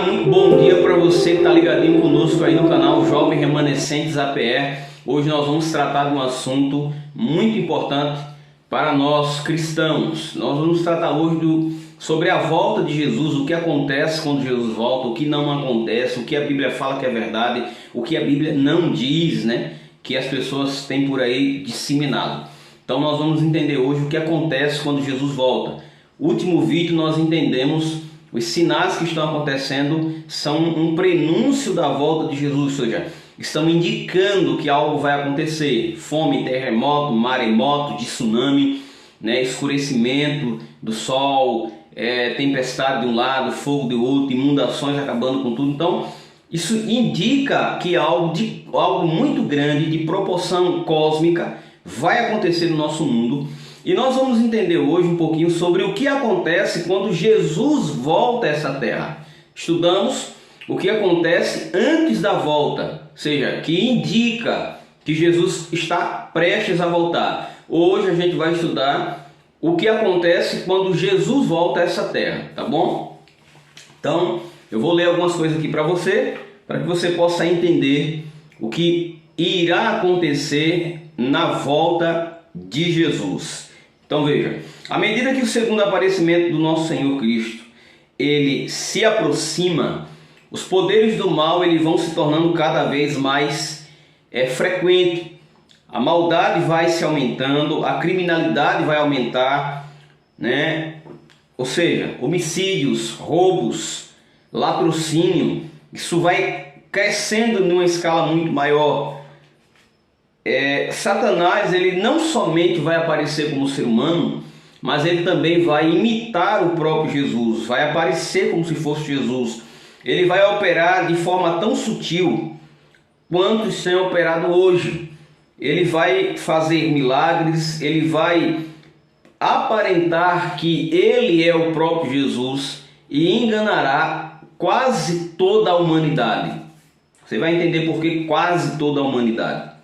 muito bom dia para você que está ligadinho conosco aí no canal Jovem Remanescentes APR. Hoje nós vamos tratar de um assunto muito importante para nós cristãos. Nós vamos tratar hoje sobre a volta de Jesus, o que acontece quando Jesus volta, o que não acontece, o que a Bíblia fala que é verdade, o que a Bíblia não diz, né? Que as pessoas têm por aí disseminado. Então nós vamos entender hoje o que acontece quando Jesus volta. No último vídeo nós entendemos os sinais que estão acontecendo são um prenúncio da volta de Jesus, ou seja, estão indicando que algo vai acontecer. Fome, terremoto, maremoto, de tsunami, né? Escurecimento do sol, tempestade de um lado, fogo do outro, inundações acabando com tudo. Então isso indica que algo muito grande, de proporção cósmica, vai acontecer no nosso mundo. E nós vamos entender hoje um pouquinho sobre o que acontece quando Jesus volta a essa terra. Estudamos o que acontece antes da volta, ou seja, que indica que Jesus está prestes a voltar. Hoje a gente vai estudar o que acontece quando Jesus volta a essa terra, tá bom? Então, eu vou ler algumas coisas aqui para que você possa entender o que irá acontecer na volta de Jesus. Então veja, à medida que o segundo aparecimento do nosso Senhor Cristo ele se aproxima, os poderes do mal vão se tornando cada vez mais frequentes. A maldade vai se aumentando, a criminalidade vai aumentar, né? Ou seja, homicídios, roubos, latrocínio, isso vai crescendo numa escala muito maior. Satanás, ele não somente vai aparecer como ser humano, mas ele também vai imitar o próprio Jesus, vai aparecer como se fosse Jesus. Ele vai operar de forma tão sutil quanto está operado hoje. Ele vai fazer milagres, ele vai aparentar que ele é o próprio Jesus e enganará quase toda a humanidade. Você vai entender por que quase toda a humanidade.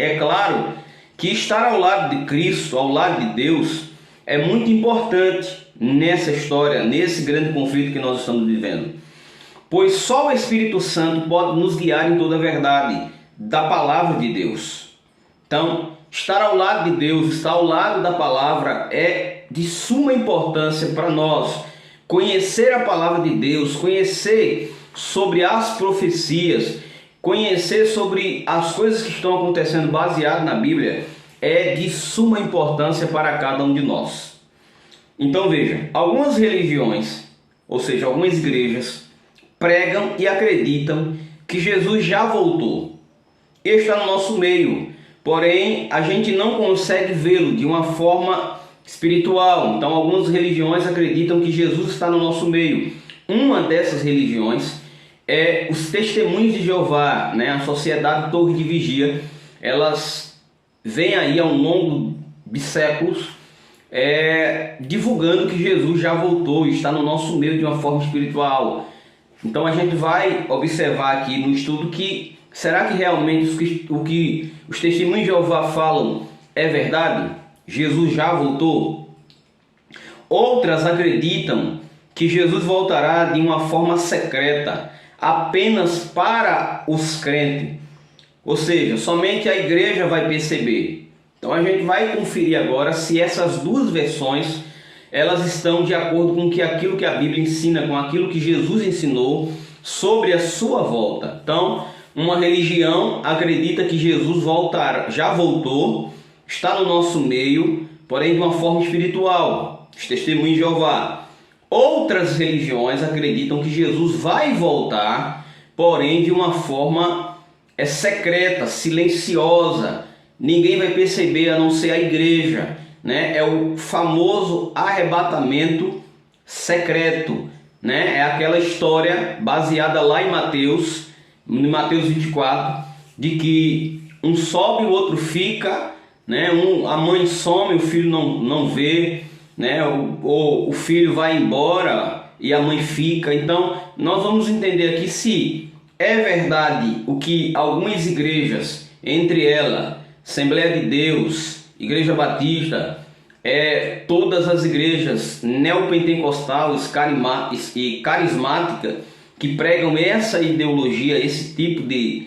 É claro que estar ao lado de Cristo, ao lado de Deus, é muito importante nessa história, nesse grande conflito que nós estamos vivendo. Pois só o Espírito Santo pode nos guiar em toda a verdade da palavra de Deus. Então, estar ao lado de Deus, estar ao lado da palavra é de suma importância para nós. Conhecer a palavra de Deus, conhecer sobre as profecias, conhecer sobre as coisas que estão acontecendo baseado na Bíblia é de suma importância para cada um de nós. Então veja, algumas religiões, ou seja, algumas igrejas, pregam e acreditam que Jesus já voltou. Ele está no nosso meio, porém a gente não consegue vê-lo de uma forma espiritual. Então algumas religiões acreditam que Jesus está no nosso meio. Uma dessas religiões é os Testemunhos de Jeová, né? A Sociedade Torre de Vigia. Elas vêm aí ao longo de séculos divulgando que Jesus já voltou e está no nosso meio de uma forma espiritual. Então a gente vai observar aqui no estudo que será que realmente o que os Testemunhos de Jeová falam é verdade? Jesus já voltou? Outras acreditam que Jesus voltará de uma forma secreta, apenas para os crentes, ou seja, somente a igreja vai perceber. Então a gente vai conferir agora se essas duas versões elas estão de acordo com aquilo que a Bíblia ensina, com aquilo que Jesus ensinou sobre a sua volta. Então, uma religião acredita que Jesus já voltou, está no nosso meio, porém de uma forma espiritual, os Testemunhos de Jeová. Outras religiões acreditam que Jesus vai voltar, porém de uma forma secreta, silenciosa. Ninguém vai perceber a não ser a igreja, né? É o famoso arrebatamento secreto, né? É aquela história baseada lá em Mateus 24, de que um sobe e o outro fica, né? A mãe some, o filho não vê, né? O filho vai embora e a mãe fica. Então nós vamos entender aqui se é verdade o que algumas igrejas, entre elas Assembleia de Deus, Igreja Batista, todas as igrejas neopentecostais e carismáticas que pregam essa ideologia, esse tipo de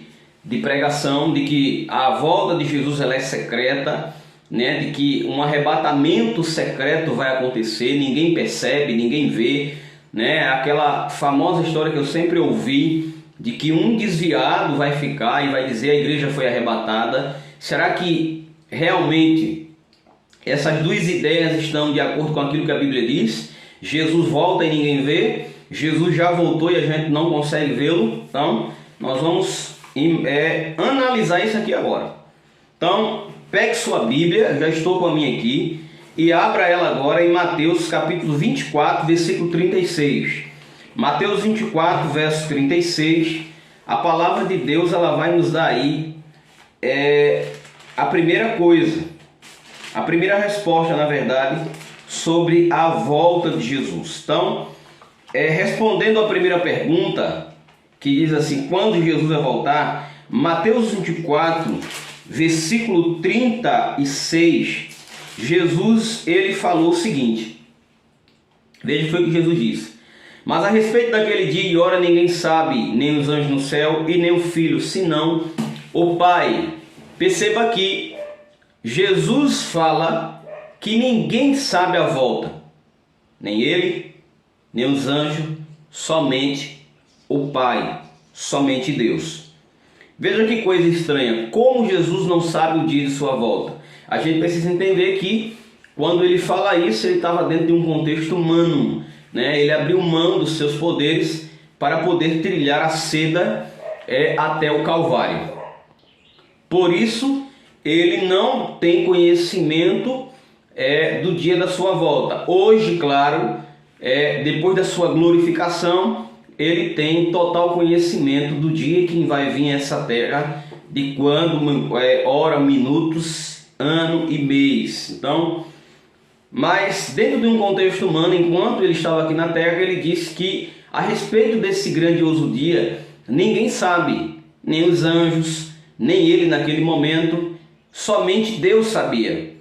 pregação de que a volta de Jesus ela é secreta, né? De que um arrebatamento secreto vai acontecer, ninguém percebe, ninguém vê, né? Aquela famosa história que eu sempre ouvi de que um desviado vai ficar e vai dizer a igreja foi arrebatada. Será que realmente essas duas ideias estão de acordo com aquilo que a Bíblia diz? Jesus volta e ninguém vê, Jesus já voltou e a gente não consegue vê-lo. Então nós vamos analisar isso aqui agora. Então pegue sua Bíblia, já estou com a minha aqui, e abra ela agora em Mateus capítulo 24, versículo 36. Mateus 24, verso 36. A palavra de Deus ela vai nos dar aí a primeira coisa, a primeira resposta, na verdade, sobre a volta de Jesus. Então, respondendo à primeira pergunta, que diz assim, quando Jesus vai voltar, Mateus 24, versículo 36, Jesus ele falou o seguinte, veja o que foi que Jesus disse: mas a respeito daquele dia e hora ninguém sabe, nem os anjos no céu e nem o Filho, senão o Pai. Perceba que Jesus fala que ninguém sabe a volta, nem ele, nem os anjos, somente o Pai, somente Deus. Veja que coisa estranha, como Jesus não sabe o dia de sua volta. A gente precisa entender que quando ele fala isso, ele estava dentro de um contexto humano, né? Ele abriu mão dos seus poderes para poder trilhar a seda até o Calvário. Por isso, ele não tem conhecimento do dia da sua volta. Hoje, claro, depois da sua glorificação, ele tem total conhecimento do dia que vai vir essa terra, de quando, hora, minutos, ano e mês. Então, mas dentro de um contexto humano, enquanto ele estava aqui na terra, ele disse que a respeito desse grandioso dia, ninguém sabe, nem os anjos, nem ele naquele momento, somente Deus sabia.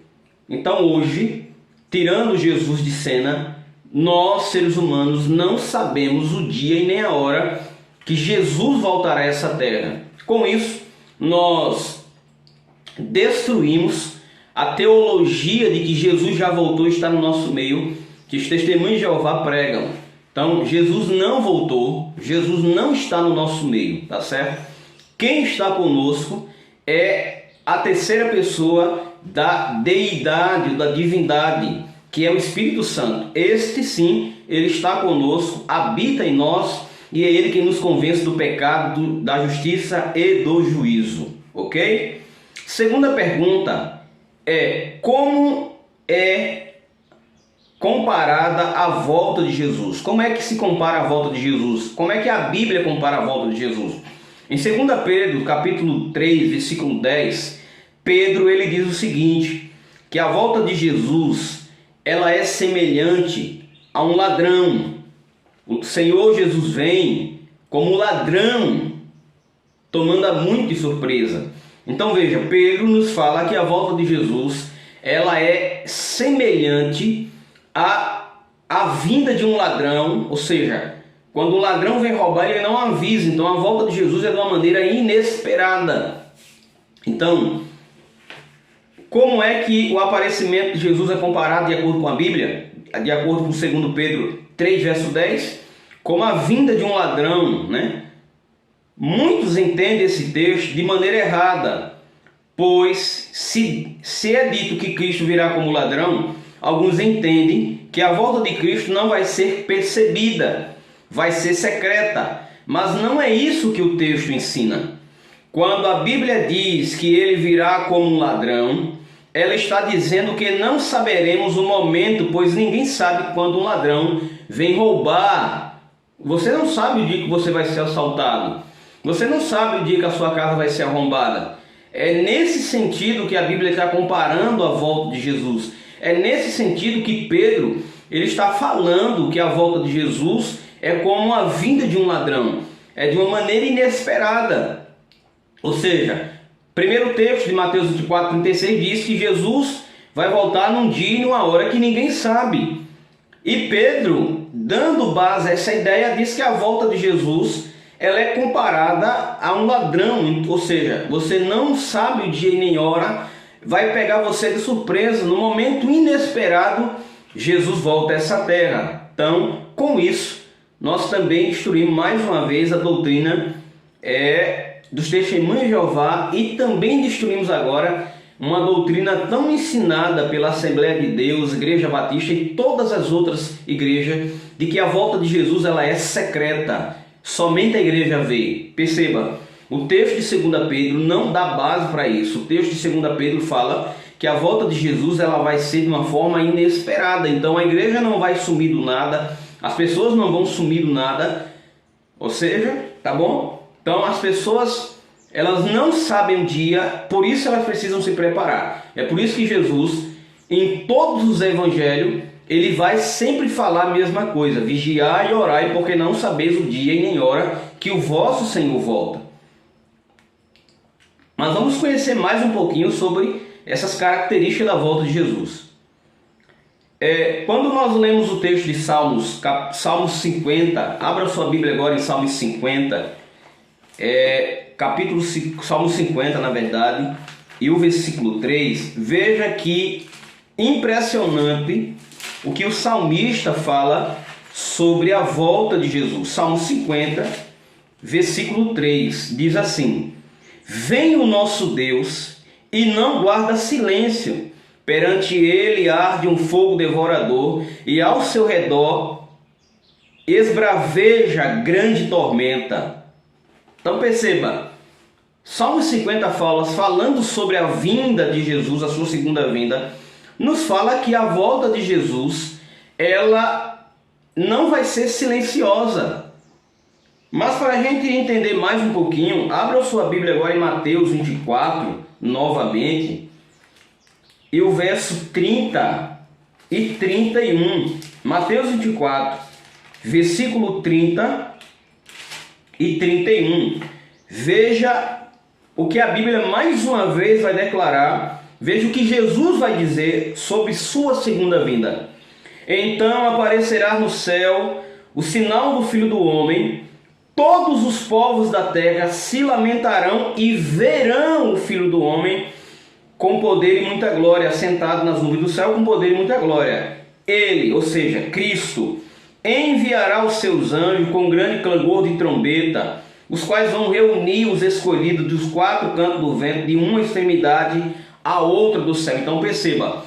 Então hoje, tirando Jesus de cena, nós seres humanos não sabemos o dia e nem a hora que Jesus voltará a essa terra. Com isso, nós destruímos a teologia de que Jesus já voltou e está no nosso meio, que os testemunhos de Jeová pregam. Então, Jesus não voltou, Jesus não está no nosso meio, tá certo? Quem está conosco é a terceira pessoa da deidade, da divindade, que é o Espírito Santo. Este sim, ele está conosco, habita em nós, e é ele quem nos convence do pecado, da justiça e do juízo, ok? Segunda pergunta como é comparada a volta de Jesus? Como é que se compara a volta de Jesus? Como é que a Bíblia compara a volta de Jesus? Em 2 Pedro, capítulo 3, versículo 10, Pedro ele diz o seguinte, que a volta de Jesus, ela é semelhante a um ladrão. O Senhor Jesus vem como ladrão, tomando a muito de surpresa. Então veja, Pedro nos fala que a volta de Jesus, ela é semelhante à vinda de um ladrão, ou seja, quando o ladrão vem roubar, ele não avisa. Então a volta de Jesus é de uma maneira inesperada. Então, como é que o aparecimento de Jesus é comparado de acordo com a Bíblia? De acordo com 2 Pedro 3, verso 10, como a vinda de um ladrão, né? Muitos entendem esse texto de maneira errada, pois se é dito que Cristo virá como ladrão, alguns entendem que a volta de Cristo não vai ser percebida, vai ser secreta, mas não é isso que o texto ensina. Quando a Bíblia diz que ele virá como um ladrão, ela está dizendo que não saberemos o momento, pois ninguém sabe quando um ladrão vem roubar. Você não sabe o dia que você vai ser assaltado. Você não sabe o dia que a sua casa vai ser arrombada. É nesse sentido que a Bíblia está comparando a volta de Jesus. É nesse sentido que Pedro ele está falando que a volta de Jesus é como a vinda de um ladrão. É de uma maneira inesperada. Ou seja, primeiro texto de Mateus 24, 36 diz que Jesus vai voltar num dia e numa hora que ninguém sabe. E Pedro, dando base a essa ideia, diz que a volta de Jesus ela é comparada a um ladrão, ou seja, você não sabe o dia e nem hora, vai pegar você de surpresa, no momento inesperado, Jesus volta a essa terra. Então, com isso, nós também instruímos mais uma vez a doutrina dos testemunhos de Jeová e também instruímos agora uma doutrina tão ensinada pela Assembleia de Deus, Igreja Batista e todas as outras igrejas, de que a volta de Jesus ela é secreta. Somente a igreja vê. Perceba, o texto de 2 Pedro não dá base para isso. O texto de 2 Pedro fala que a volta de Jesus ela vai ser de uma forma inesperada. Então a igreja não vai sumir do nada, as pessoas não vão sumir do nada. Ou seja, tá bom? Então as pessoas elas não sabem o dia, por isso elas precisam se preparar. É por isso que Jesus, em todos os evangelhos, ele vai sempre falar a mesma coisa: vigiai e orai, porque não sabeis o dia e nem hora que o vosso Senhor volta. Mas vamos conhecer mais um pouquinho sobre essas características da volta de Jesus. Quando nós lemos o texto de Salmos 50, abra sua Bíblia agora em Salmos 50, capítulo Salmo 50, na verdade, e o versículo 3, veja que impressionante o que o salmista fala sobre a volta de Jesus. Salmo 50, versículo 3, diz assim: vem o nosso Deus e não guarda silêncio, perante ele arde um fogo devorador e ao seu redor esbraveja grande tormenta. Então perceba, Salmo 50 falando sobre a vinda de Jesus, a sua segunda vinda, nos fala que a volta de Jesus, ela não vai ser silenciosa. Mas para a gente entender mais um pouquinho, abra sua Bíblia agora em Mateus 24, novamente, e o verso 30 e 31. Mateus 24, versículo 30 e 31. Veja o que a Bíblia mais uma vez vai declarar. Veja o que Jesus vai dizer sobre sua segunda vinda. Então aparecerá no céu o sinal do Filho do Homem, todos os povos da terra se lamentarão e verão o Filho do Homem com poder e muita glória, sentado nas nuvens do céu com poder e muita glória. Ele, ou seja, Cristo, enviará os seus anjos com grande clangor de trombeta, os quais vão reunir os escolhidos dos quatro cantos do vento, de uma extremidade a outra do céu. Então perceba,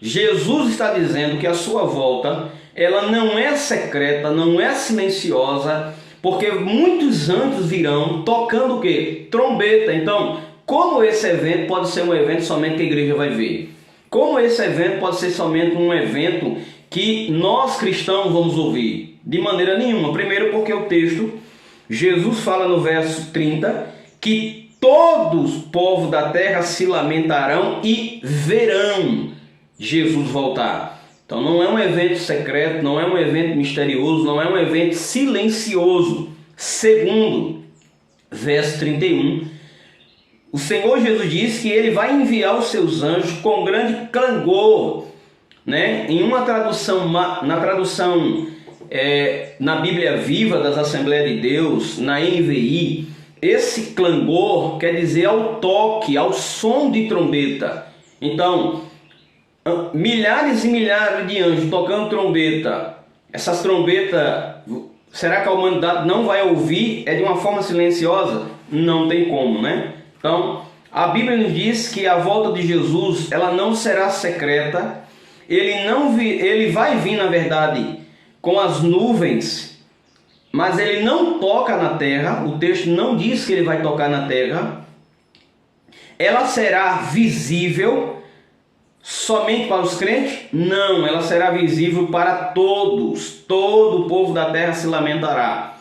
Jesus está dizendo que a sua volta, ela não é secreta, não é silenciosa, porque muitos anjos virão tocando o quê? Trombeta. Então, como esse evento pode ser um evento somente que a igreja vai ver? Como esse evento pode ser somente um evento que nós cristãos vamos ouvir? De maneira nenhuma. Primeiro porque o texto, Jesus fala no verso 30, que todos os povos da terra se lamentarão e verão Jesus voltar. Então não é um evento secreto, não é um evento misterioso, não é um evento silencioso. Segundo, verso 31, o Senhor Jesus diz que ele vai enviar os seus anjos com grande clangor, né? Em uma tradução, na Bíblia Viva das Assembleias de Deus, na NVI, esse clangor quer dizer ao toque, ao som de trombeta. Então, milhares e milhares de anjos tocando trombeta. Essas trombetas, será que a humanidade não vai ouvir? É de uma forma silenciosa? Não tem como, né? Então, a Bíblia nos diz que a volta de Jesus, ela não será secreta. Ele vai vir, na verdade, com as nuvens, mas ele não toca na terra. O texto não diz que ele vai tocar na terra. Ela será visível somente para os crentes? Não, ela será visível para todos. Todo o povo da terra se lamentará.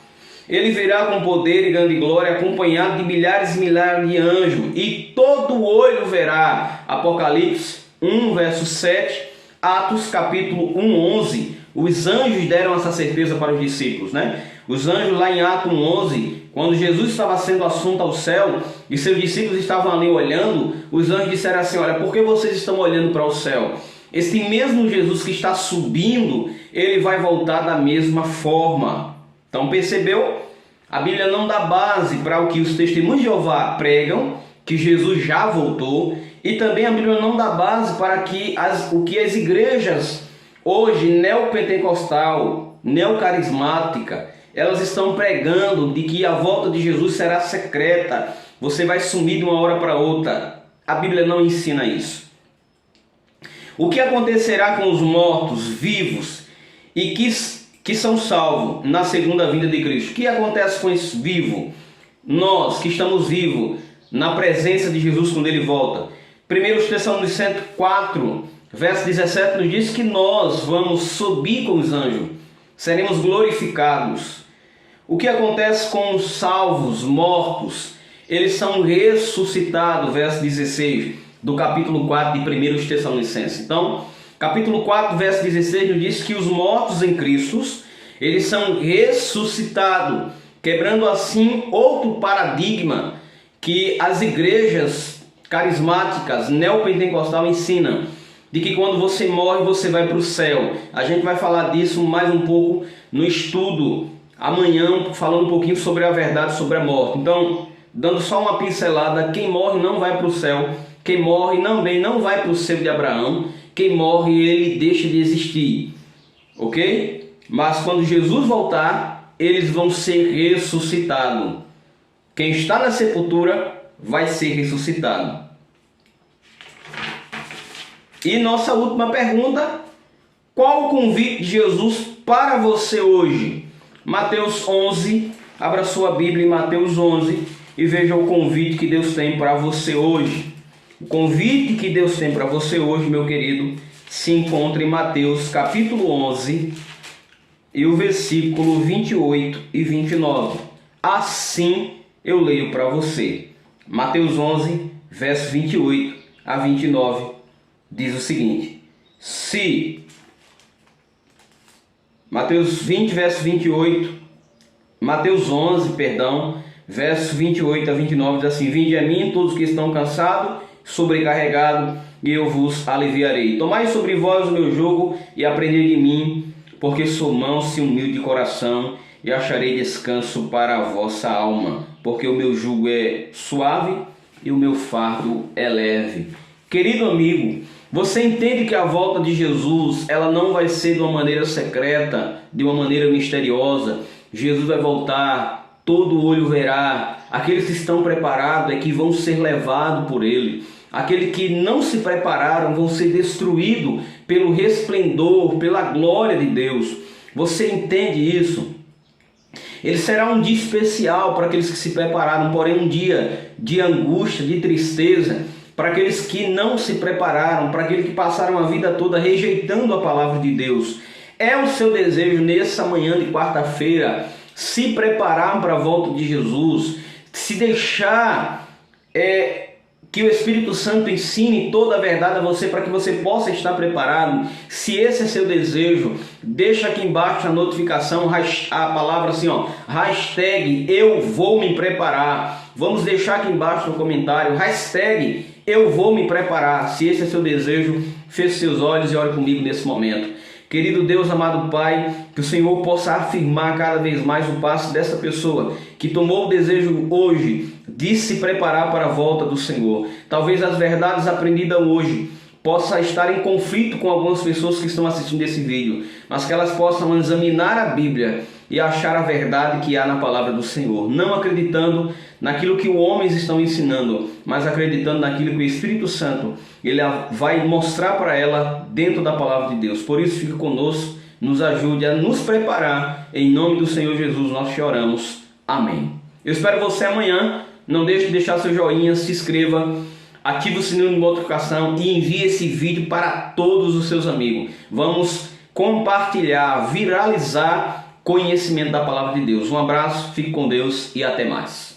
Ele virá com poder e grande glória, acompanhado de milhares e milhares de anjos, e todo olho verá. Apocalipse 1, verso 7, Atos capítulo 1, 11. Os anjos deram essa certeza para os discípulos, né? Os anjos lá em Atos 11, quando Jesus estava sendo assunto ao céu e seus discípulos estavam ali olhando, os anjos disseram assim: olha, por que vocês estão olhando para o céu? Esse mesmo Jesus que está subindo, ele vai voltar da mesma forma. Então percebeu? A Bíblia não dá base para o que os testemunhos de Jeová pregam, que Jesus já voltou, e também a Bíblia não dá base para o que as igrejas hoje, neopentecostal, neocarismática, elas estão pregando de que a volta de Jesus será secreta, você vai sumir de uma hora para outra. A Bíblia não ensina isso. O que acontecerá com os mortos, vivos e que são salvos na segunda vinda de Cristo? O que acontece com esse vivo? Nós que estamos vivos na presença de Jesus quando Ele volta. 1 Tessalonicenses 4, verso 17 nos diz que nós vamos subir com os anjos, seremos glorificados. O que acontece com os salvos, mortos? Eles são ressuscitados, verso 16 do capítulo 4 de 1 Tessalonicenses. Então, capítulo 4, verso 16 nos diz que os mortos em Cristo, eles são ressuscitados, quebrando assim outro paradigma que as igrejas carismáticas, neopentecostal ensinam, de que quando você morre, você vai para o céu. A gente vai falar disso mais um pouco no estudo amanhã, falando um pouquinho sobre a verdade sobre a morte. Então, dando só uma pincelada, quem morre não vai para o céu, quem morre também não vai para o seio de Abraão, quem morre ele deixa de existir, ok? Mas quando Jesus voltar, eles vão ser ressuscitados. Quem está na sepultura vai ser ressuscitado. E nossa última pergunta: qual o convite de Jesus para você hoje? Mateus 11, abra sua Bíblia em Mateus 11 e veja o convite que Deus tem para você hoje. O convite que Deus tem para você hoje, meu querido, se encontra em Mateus capítulo 11 e o versículo 28 e 29. Assim eu leio para você. Mateus 11, verso 28 a 29, diz o seguinte: Mateus 20, verso 28, Mateus 11, verso 28 a 29, diz assim: vinde a mim todos que estão cansados, sobrecarregados, e eu vos aliviarei. Tomai sobre vós o meu jugo e aprendei de mim, porque sou manso e humilde de coração, e acharei descanso para a vossa alma, porque o meu jugo é suave e o meu fardo é leve. Querido amigo, você entende que a volta de Jesus, ela não vai ser de uma maneira secreta, de uma maneira misteriosa. Jesus vai voltar, todo olho verá. Aqueles que estão preparados é que vão ser levados por Ele. Aqueles que não se prepararam vão ser destruídos pelo resplendor, pela glória de Deus. Você entende isso? Ele será um dia especial para aqueles que se prepararam, porém um dia de angústia, de tristeza, para aqueles que não se prepararam, para aqueles que passaram a vida toda rejeitando a palavra de Deus. É o seu desejo nessa manhã de quarta-feira se preparar para a volta de Jesus, se deixar que o Espírito Santo ensine toda a verdade a você para que você possa estar preparado. Se esse é seu desejo, deixa aqui embaixo a notificação, a palavra assim, hashtag eu vou me preparar. Vamos deixar aqui embaixo no comentário, hashtag eu vou me preparar. Se esse é seu desejo, feche seus olhos e ore comigo nesse momento. Querido Deus, amado Pai, que o Senhor possa afirmar cada vez mais o passo dessa pessoa que tomou o desejo hoje de se preparar para a volta do Senhor. Talvez as verdades aprendidas hoje possam estar em conflito com algumas pessoas que estão assistindo esse vídeo, mas que elas possam examinar a Bíblia e achar a verdade que há na palavra do Senhor, não acreditando naquilo que os homens estão ensinando, mas acreditando naquilo que o Espírito Santo ele vai mostrar para ela dentro da palavra de Deus. Por isso, fique conosco, nos ajude a nos preparar. Em nome do Senhor Jesus nós te oramos. Amém. Eu espero você amanhã. Não deixe de deixar seu joinha, se inscreva, ative o sininho de notificação e envie esse vídeo para todos os seus amigos. Vamos compartilhar, viralizar conhecimento da palavra de Deus. Um abraço, fique com Deus e até mais.